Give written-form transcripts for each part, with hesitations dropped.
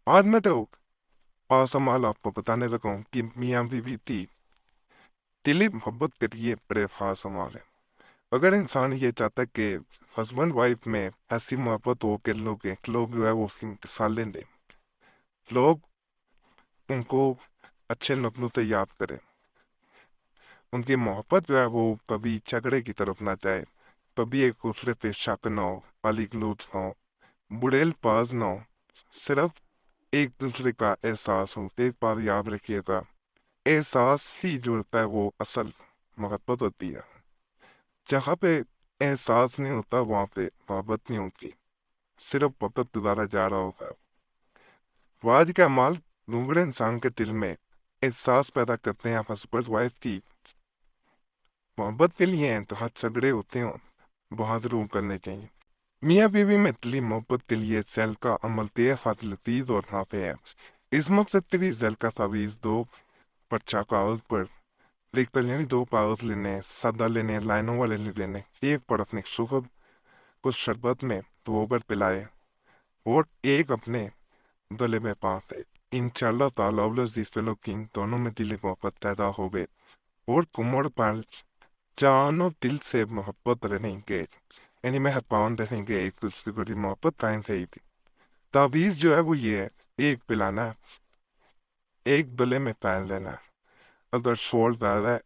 आज मैं तो असमाल आपको बताने लगा हूँ कि मियाँ बीवी की दिली मोहब्बत के लिए बड़े खास अमाल है। अगर इंसान ये चाहता है कि हस्बैंड वाइफ में ऐसी मोहब्बत हो कि लोग जो है वो उसकी मिसालें दें, लोग उनको अच्छे लफ्जों से याद करें, उनकी मोहब्बत जो है वो कभी झगड़े की तरफ ना जाए, कभी एक दूसरे पे शक ना हो, गाली गलौज ना हो, बुड़ेल बाज ना हो, सिर्फ एक दूसरे का एहसास हो। एक बार याद रखिएगा, एहसास ही जो होता है वो असल मोहब्बत होती है। जहाँ पे एहसास नहीं होता वहां पे मोहब्बत नहीं होती, सिर्फ वक्त गुजारा जा रहा होगा। वाज का माल दूसरे इंसान के दिल में एहसास पैदा करते हैं। हस्बैंड वाइफ की मोहब्बत के लिए हैं तो हाथ झगड़े होते हैं, बहुत जरूर करने चाहिए। मियाँ बीवी में दिली मोहब्बत के लिए सेल का अमल बेहद लतीफ और नाफे है। इस मकसद के लिए जेल का तावीज दो पर्चा कागज पर लिख कर, यानी दो कागज लेने हैं, सादा लेने हैं, लाइनों वाले लिख लेने हैं। एक पर अपने सुबह कुछ शरबत में धोकर पिलाए और एक अपने गले में बांधे। इंशाल्लाह ताला अजीज किंग दोनों में दिली मोहब्बत पैदा हो गए और कुमड़ पर जानों दिल से मोहब्बत रहेंगे, यानी मेहरबान रहेंगे, एक दूसरे को मोहब्बत कायम रहेगी। तावीज जो है वो ये है, एक पिलाना है, एक गले में पहन लेना है। अगर शोर ज्यादा है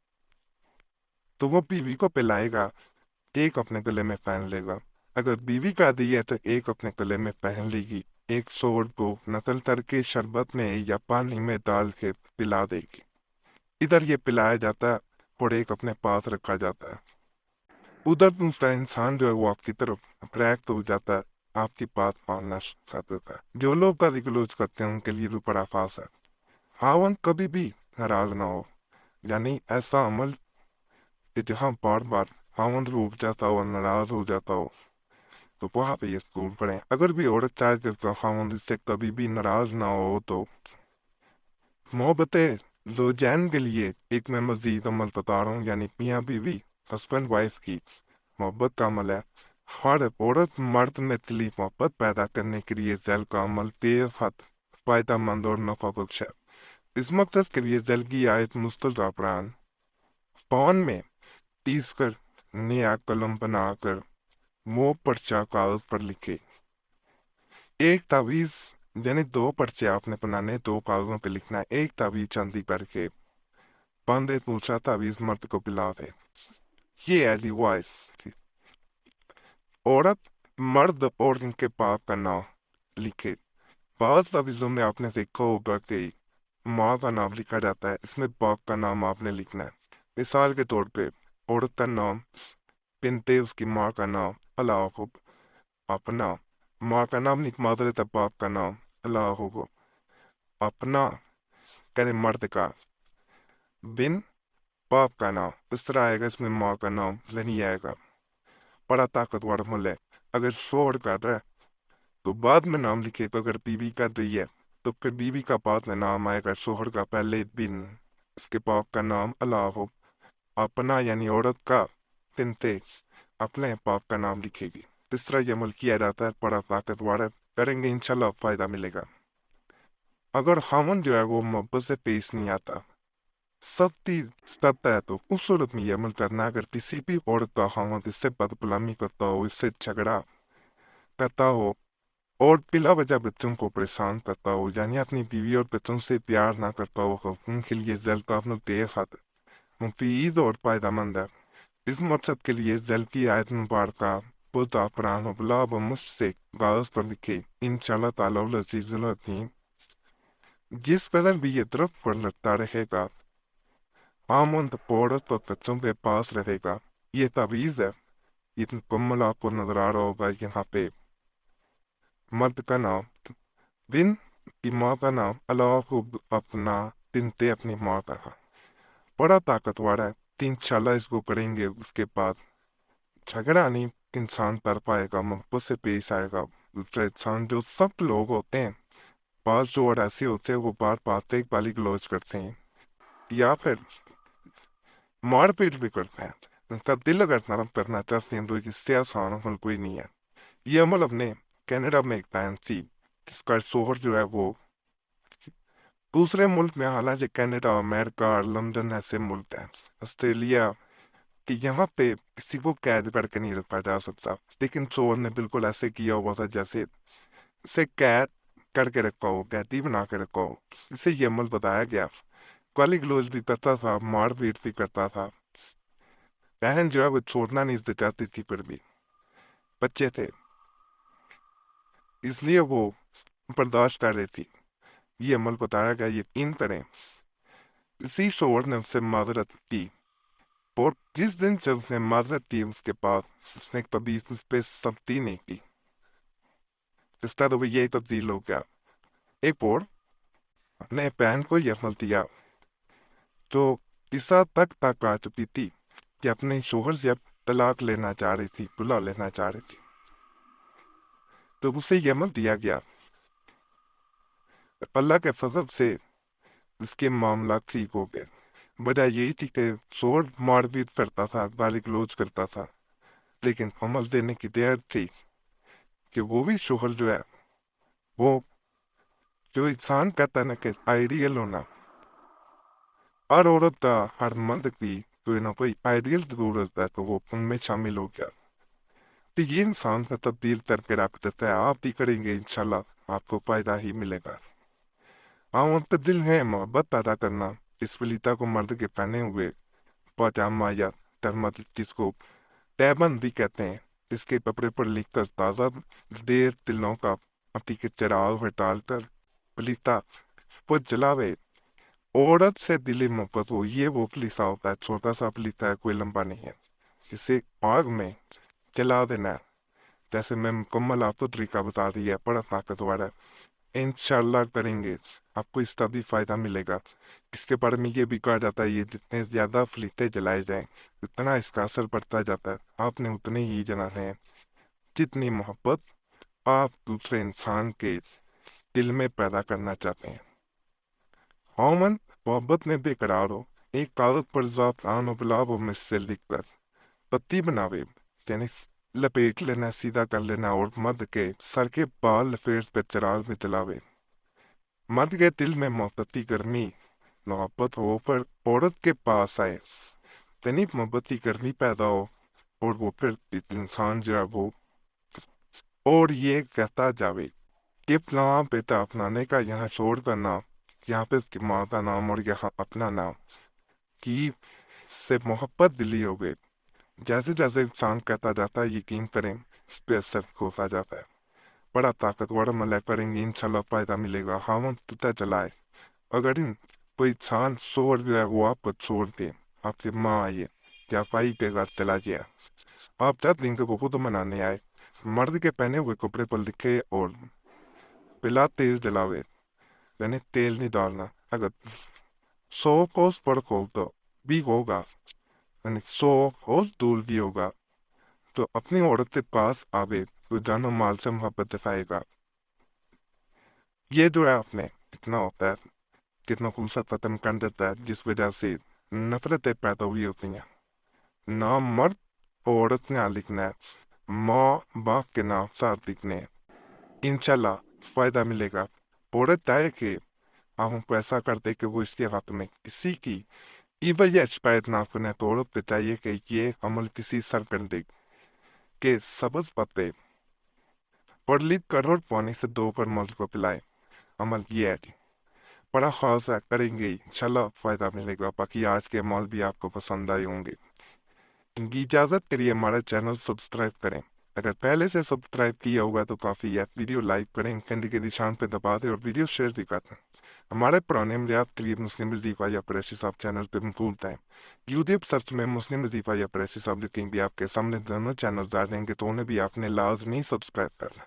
तो वो बीवी को पिलाएगा, एक अपने गले में पहन लेगा। अगर बीवी का दी है तो एक अपने गले में पहन लेगी, एक शोर को नकल करके शरबत में या पानी में डाल के पिला देगी। इधर ये पिलाया जाता है और एक अपने पास रखा जाता है। उधर दूसरा इंसान जो है वो आपकी तरफ अट्रैक्ट हो जाता है, आपकी बात मानना शुरू कर देता है। जो लोग गाली गलौज करते हैं उनके लिए भी बड़ा खास है। हावन कभी भी नाराज ना हो, यानी ऐसा अमल कि जहाँ बार बार हावन रूठ जाता हो, नाराज हो जाता हो, तो वहां पे ये स्कूल पढ़े। अगर भी औरत चाहे कि खामोश से कभी भी नाराज ना हो तो मोहब्बत जोजैन के लिए एक मैं मजीद अमल बता रहा हूँ, यानी मियाँ बीवी हस्बैंड वाइफ की मोहब्बत का अमल है। हर औरत मर्द में दिली मोहब्बत पैदा करने के लिए जैल का अमल बेहद फायदेमंद और नफा बख्श है। इस मकसद के लिए जैल की आयत मुस्तल जाफरान पान में पीस कर नया कलम बनाकर मुंह पर्चा कागज पर लिखे। एक तावीज, यानी दो पर्चे आपने बनाने, दो कागजों पे लिखना है। एक तावीज चांदी करके बांधे, दूसरा तावीज मर्द को पिला दे। ये है रिवाइज। औरत मर्द और इनके बाप का नाम लिखे। बाद तावीजों में आपने देखा होगा कि माँ का नाम लिखा जाता है, इसमें बाप का नाम आपने लिखना है। मिसाल के तौर पे औरत का नाम बिनते उसकी माँ का नाम अल्लाह हो, अपना माँ का नाम नहीं, मादर तब बाप का नाम अल्लाह हो, अपना करे मर्द का, बिन बाप का नाम इस तरह आएगा, इसमें माँ का नाम नहीं आएगा। बड़ा ताकतवर अमल है। अगर शोहर कर रहा है तो बाद में नाम लिखेगा, अगर बीवी कर रही है तो फिर बीवी का बाद में नाम आएगा, शोहर का पहले बिन, इसके बाप का नाम अल्लाह हो, अपना यानी औरत का बिनते अपने बाप का नाम लिखेगी। इस तरह ये अमल किया जाता है, बड़ा ताकतवर है, करेंगे इंशाल्लाह फायदा मिलेगा। अगर खामन जो है वो मोहब्बत से पेश नहीं आता, सख्ती करता है, तो उस सूरत में ये अमल करना। अगर किसी भी औरत का खामन इससे बदगुलामी करता हो, इससे झगड़ा करता हो और बिला वजह बच्चों को परेशान करता हो, यानी अपनी बीवी और बच्चों से प्यार ना करता हो, तो उनके लिए जल का अपना बेहद मुफीद और फायदेमंद है। इस मकसद के लिए जल की आयत मुबारक बुद्धा कुरान वबला व मुझसे कागज पर लिखे, इंशाल्लाह ताला वल अजीजुल हकीम। जिस कदर भी ये तरफ पर लगता रहेगा, आमंद औरत तो बच्चों के पास रहेगा। ये तावीज है, ये मुकम्मल आपको नजर आ रहा होगा। यहाँ पे मर्द का नाम बिन की माँ का नाम अल्लाह को अपना तिनते अपनी माँ का। बड़ा ताकतवर है। तीन शाला इसको करेंगे, उसके बाद झगड़ा नहीं इंसान कर पाएगा, मोहब्बत से पेश आएगा। दूसरे इंसान जो सब लोग होते हैं, बात जो और ऐसे होते हैं वो बार बात एक गाली गलौज करते हैं या फिर मारपीट भी करते हैं। उनका दिल अगर नरम करना चाहते हैं तो इससे आसान अमल कोई नहीं है। ये अमल अपने कनाडा में एक बहन थी जिसका शोहर जो है वो دوسرے ملک میں حالانکہ کینیڈا، امریکہ اور لندن ایسے ملک ہیں، آسٹریلیا، کہ یہاں پہ کسی کو قید کر کے نہیں رکھا جا سکتا، لیکن چور نے بالکل ایسے کیا ہوا تھا جیسے اسے قید کر کے رکھا ہو، قیدی بنا کے رکھا ہو۔ اسے یہ عمل بتایا گیا، گالی گلوچ بھی کرتا تھا، مار پیٹ بھی کرتا تھا، بہن جو ہے وہ چھوڑنا نہیں چاہتی تھی، پھر بھی بچے تھے اس لیے وہ برداشت کر رہی تھی۔ یہ عمل بتایا گیا، یقین کریں اسی شوہر نے اس سے معذرت کی، اور جس دن سے اس نے معذرت کی اس کے بعد اس نے کبھی اس پہ سختی نہیں کی، اس طرح وہ یہ تبدیل ہو گیا۔ ایک اور اپنے بہن کو یہ عمل دیا جو اس حد تک آ چکی تھی کہ اپنے شوہر سے اب طلاق لینا چاہ رہی تھی، بلا لینا چاہ رہی تھی، تو اسے یہ عمل دیا گیا۔ اللہ کے فضل سے اس کے معاملات ٹھیک ہو گئے۔ وجہ یہی تھی کہ شوہر مار پیٹ کرتا تھا، گالی گلوچ کرتا تھا، لیکن عمل دینے کی دیر تھی کہ وہ بھی شوہر جو ہے وہ جو انسان کہتا ہے نا کہ آئیڈیل ہونا، ہر عورت کا، ہر مرد کی کوئی نہ کوئی آئیڈیل ضرورت ہے، تو وہ ان میں شامل ہو گیا۔ تو یہ انسان کا تبدیل کر کے رکھ دیتا ہے۔ آپ بھی کریں گے انشاءاللہ آپ کو فائدہ ہی ملے گا۔ تبدیل ہے محبت پیدا کرنا، اس ولیتا کو مرد کے پہنے ہوئے پاجامہ یا ترمت جس کو تیبند بھی کہتے ہیں، اس کے کپڑے پر لکھ کر تازہ دیر دلوں کا اپنی کے چراغ میں ڈال کر پلیتا پر جلاوے، عورت سے دلی محبت ہو۔ یہ وہ پلیسا ہوتا ہے، چھوٹا سا پلیتا ہے، کوئی لمبا نہیں ہے، اسے آگ میں جلا دینا ہے۔ جیسے میں مکمل آپ کو طریقہ بتا دیا ہے، بڑا طاقتور ہے، انشاءاللہ کریں گے آپ کو اس کا بھی فائدہ ملے گا۔ اس کے بارے میں یہ بھی کہا جاتا ہے یہ جتنے زیادہ فلیتے جلائے جائیں اتنا اس کا اثر بڑھتا جاتا ہے، آپ نے اتنے ہی جلانے ہیں جتنی محبت آپ دوسرے انسان کے دل میں پیدا کرنا چاہتے ہیں۔ خاوند محبت میں بے قرار ہو، ایک کاغذ پر زعفران و گلاب و مشک سے لکھ کر پتی بناوے، یعنی لپیٹ لینا، سیدھا کر لینا، اور مرد کے سر کے بال لپیٹ پہ چراغ میں جلاوے۔ مرد کے دل میں محبتی گرمی محبت ہو پر عورت کے پاس آئے، یعنی محبتی گرمی پیدا ہو، اور وہ پھر انسان جو ہے وہ اور یہ کہتا جاوے کہ فلاں بیٹا اپنانے کا یہاں چھوڑ کر نام، یہاں پہ اس کی ماں کا نام اور یہاں اپنا نام، کی سے محبت دلی ہو گئے۔ جیسے جیسے انسان کہتا جاتا ہے یقین کریں اس پہ اثر ہوتا جاتا ہے۔ بڑا طاقتور عمل ہے، کریں گے انشاءاللہ فائدہ ملے گا۔ خاوند پتہ چلائے اگر کوئی انسان شوہر جو ہے وہ آپ کو چھوڑ دے، آپ کی ماں آئیے یا بھائی کے گھر چلا گیا، آپ چاہتے ہیں کہ وہ خود منانے آئے، مرد کے پہنے ہوئے کپڑے پر لکھے اور بلا تیل جلاوے، یعنی تیل نہیں ڈالنا۔ اگر 100 کوس پر کھول تو بھی ہوگا، یعنی 100 کوس دور بھی ہوگا، تو اپنی عورت کے پاس آوے تو جان و مال سے محبت دکھائے گا۔ یہ جو ہے آپ نے کتنا ہوتا ہے، کتنا خلوص ختم کر دیتا ہے، جس وجہ سے نفرتیں پیدا ہوئی ہوتی ہیں۔ نام مرد عورت نے لکھنا ہے، ماں باپ کے نام سار لکھنے ہیں، انشاءاللہ فائدہ ملے گا۔ عورت چاہے کہ آپ کو ایسا کر دے کہ وہ اس کے ہاتھ میں کسی کی ایوہ شکایت نہ سنے، تو عورت پہ چاہیے کہ یہ عمل کسی سرگردے کے سبز پتے پر لکھ کر اور پانی سے دو کر مرد کو پلائے۔ عمل یہ ہے کہ بڑا خاص ہے، کریں گے انشاءاللہ فائدہ ملے گا۔ باقی آج کے عمل بھی آپ کو پسند آئے ہوں گے۔ ان کی اجازت کے لیے ہمارا چینل سبسکرائب کریں، اگر پہلے سے سبسکرائب کیا ہوگا تو کافی ہے، ویڈیو لائک کریں، گھنٹی کے نشان پہ دبا دیں اور ویڈیو شیئر بھی کر دیں۔ ہمارے پرانے امریات کے لیے مسلم وظیفہ یا قریشی صاحب چینل پہ موجود ہیں، یوٹیوب سرچ میں مسلم وظیفہ یا قریشی صاحب لکھیں گے، آپ کے سامنے دونوں چینل آ جائیں گے، تو انہیں بھی آپ نے لازمی سبسکرائب کرنا۔